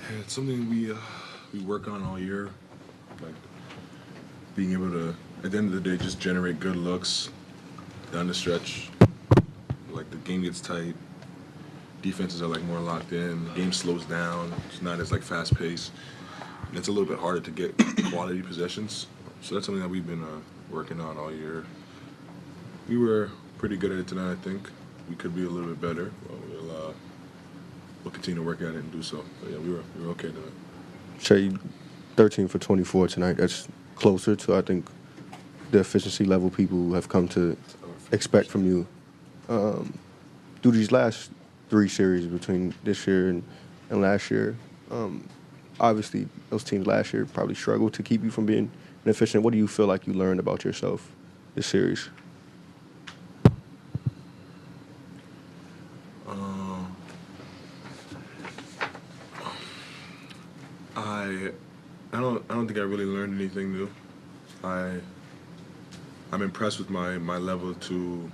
Yeah, it's something we work on all year, like being able to, at the end of the day, just generate good looks down the stretch. Like the game gets tight, defenses are like more locked in, the game slows down, it's not as like fast paced, and it's a little bit harder to get quality possessions. So that's something that we've been working on all year. We were pretty good at it tonight, I think. We could be a little bit better. But we'll continue to work at it and do so. But yeah, we were okay tonight. Shai, 13 for 24 tonight. That's closer to, I think, the efficiency level people have come to expect from you. Through these last three series between this year and last year, obviously those teams last year probably struggled to keep you from being inefficient. What do you feel like you learned about yourself this series? I don't think I really learned anything new. I'm impressed with my level to,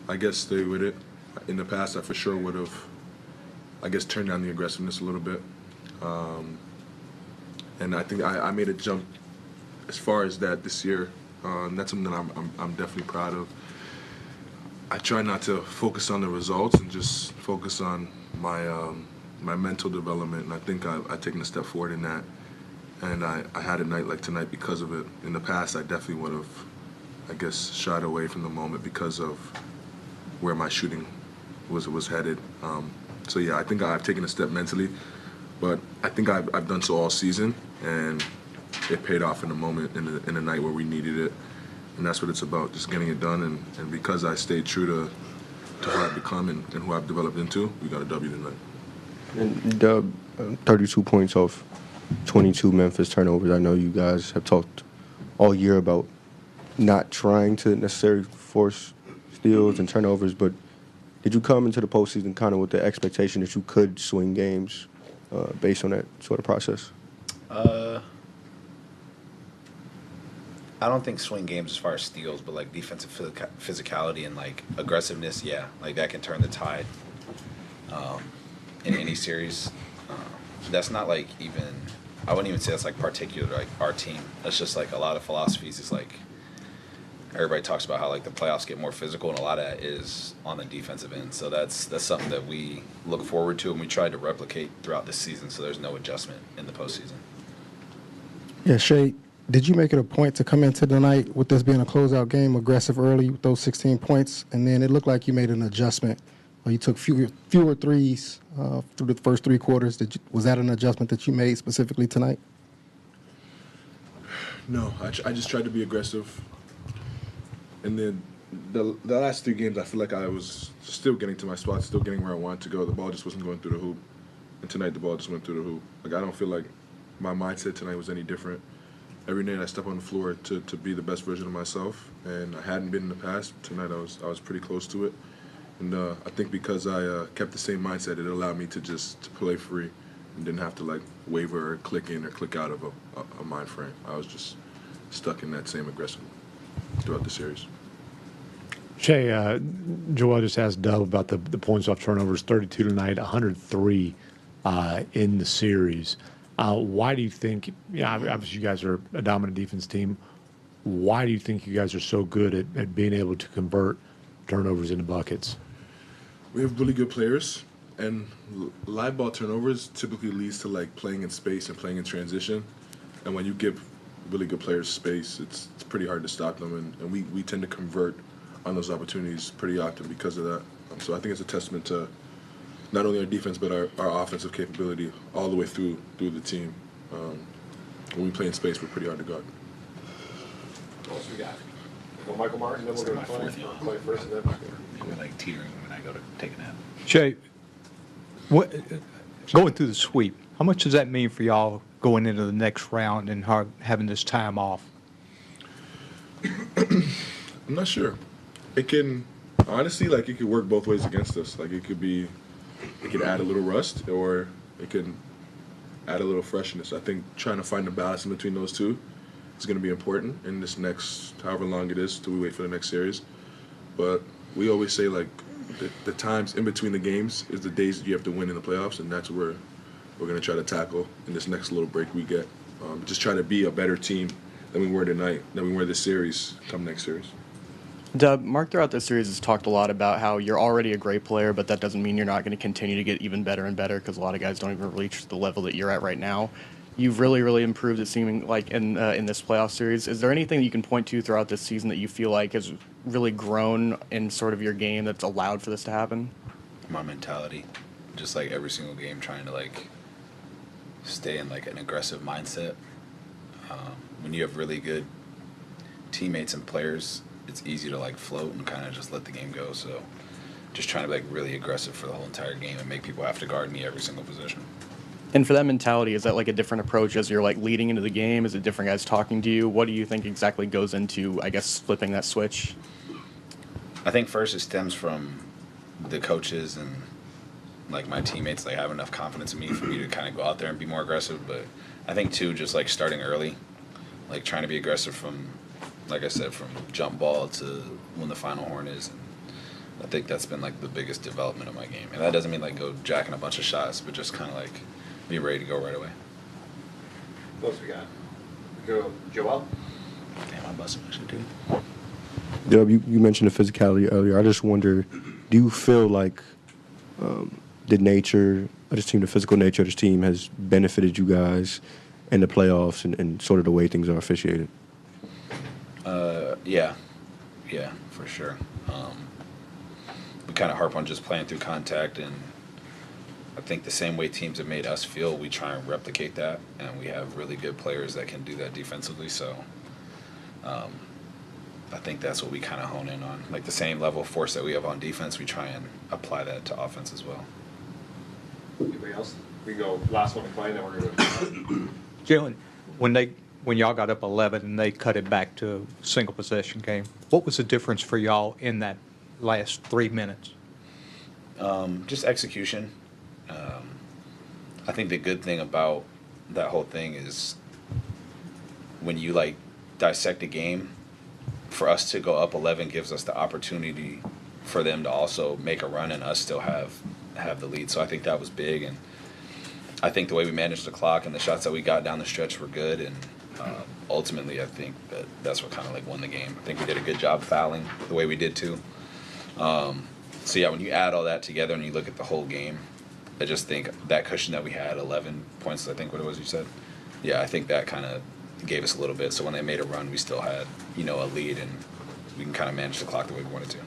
I guess, stay with it. In the past, I for sure would have, I guess, turned down the aggressiveness a little bit. And I think I made a jump as far as that this year. That's something that I'm definitely proud of. I try not to focus on the results and just focus on my mental development, and I think I've taken a step forward in that. And I had a night like tonight because of it. In the past, I definitely would have, I guess, shied away from the moment because of where my shooting was headed. So yeah, I think I've taken a step mentally, but I think I've done so all season, and it paid off in the moment, in the night where we needed it. And that's what it's about, just getting it done. And because I stayed true to who I've become and who I've developed into, we got a W tonight. And Dub, 32 points off 22 Memphis turnovers. I know you guys have talked all year about not trying to necessarily force steals and turnovers, but did you come into the postseason kind of with the expectation that you could swing games based on that sort of process? I don't think swing games as far as steals, but like defensive physicality and like aggressiveness, yeah, like that can turn the tide in any series. That's not like even, I wouldn't even say that's like particular to like our team. That's just like a lot of philosophies is like everybody talks about how like the playoffs get more physical, and a lot of that is on the defensive end. So that's something that we look forward to and we try to replicate throughout the season. So there's no adjustment in the postseason. Yeah, Shai, did you make it a point to come into the night with this being a closeout game, aggressive early with those 16 points, and then it looked like you made an adjustment, or you took fewer threes through the first three quarters? Was that an adjustment that you made specifically tonight? No, I just tried to be aggressive. And then the last three games, I feel like I was still getting to my spot, still getting where I wanted to go. The ball just wasn't going through the hoop. And tonight, the ball just went through the hoop. Like, I don't feel like my mindset tonight was any different. Every night I step on the floor to be the best version of myself, and I hadn't been in the past. Tonight I was pretty close to it. And I think because I kept the same mindset, it allowed me to just play free and didn't have to like waver or click in or click out of a mind frame. I was just stuck in that same aggression throughout the series. Shai, Joel just asked Dub about the points off turnovers, 32 tonight, 103 in the series. Why do you think, obviously you guys are a dominant defense team. Why do you think you guys are so good at being able to convert turnovers into buckets? We have really good players, and live ball turnovers typically leads to like playing in space and playing in transition. And when you give really good players space, it's pretty hard to stop them. And we tend to convert on those opportunities pretty often because of that. So I think it's a testament to not only our defense but our offensive capability all the way through the team. When we play in space, we're pretty hard to guard. What else we got? Well, Michael Martin, then we're going to play first, and then We're like teetering when I go to take a nap. Shai, going through the sweep, how much does that mean for y'all going into the next round and having this time off? I'm not sure. It can, honestly, like it could work both ways against us. Like it could add a little rust, or it can add a little freshness. I think trying to find a balance in between those two is going to be important in this next, however long it is till we wait for the next series. But we always say like the times in between the games is the days that you have to win in the playoffs, and that's where we're going to try to tackle in this next little break we get. Just try to be a better team than we were tonight, than we were this series, come next series. Dub, Mark throughout this series has talked a lot about how you're already a great player, but that doesn't mean you're not going to continue to get even better and better because a lot of guys don't even reach the level that you're at right now. You've really, really improved, it seeming like, in this playoff series. Is there anything that you can point to throughout this season that you feel like has really grown in sort of your game that's allowed for this to happen? My mentality, just like every single game, trying to like stay in like an aggressive mindset. When you have really good teammates and players, it's easy to like float and kind of just let the game go. So just trying to be like really aggressive for the whole entire game and make people have to guard me every single position. And for that mentality, is that like a different approach as you're like leading into the game? Is it different guys talking to you? What do you think exactly goes into, I guess, flipping that switch? I think first it stems from the coaches and like my teammates. They have enough confidence in me for me to kind of go out there and be more aggressive. But I think too, just like starting early, like trying to be aggressive from, like I said, from jump ball to when the final horn is. And I think that's been like the biggest development of my game. And that doesn't mean like go jacking a bunch of shots, but just kind of like be ready to go right away. What else we got? Go, Joel. Damn, I busted my shit, dude. Dub, you mentioned the physicality earlier. I just wonder, do you feel like the nature of this team, the physical nature of this team, has benefited you guys in the playoffs and sort of the way things are officiated? Yeah, for sure. We kind of harp on just playing through contact, and I think the same way teams have made us feel, we try and replicate that, and we have really good players that can do that defensively. So I think that's what we kind of hone in on. Like the same level of force that we have on defense, we try and apply that to offense as well. Anybody else? We can go last one to Clay, then we're going to go. Jalen, when y'all got up 11 and they cut it back to a single possession game, what was the difference for y'all in that last 3 minutes? Just execution. I think the good thing about that whole thing is when you like dissect a game, for us to go up 11 gives us the opportunity for them to also make a run and us still have the lead. So I think that was big, and I think the way we managed the clock and the shots that we got down the stretch were good, and ultimately I think that's what kind of like won the game. I think we did a good job fouling the way we did too. So yeah, when you add all that together and you look at the whole game, I just think that cushion that we had, 11 points, I think what it was you said. Yeah, I think that kind of gave us a little bit. So when they made a run, we still had, a lead, and we can kind of manage the clock the way we wanted to.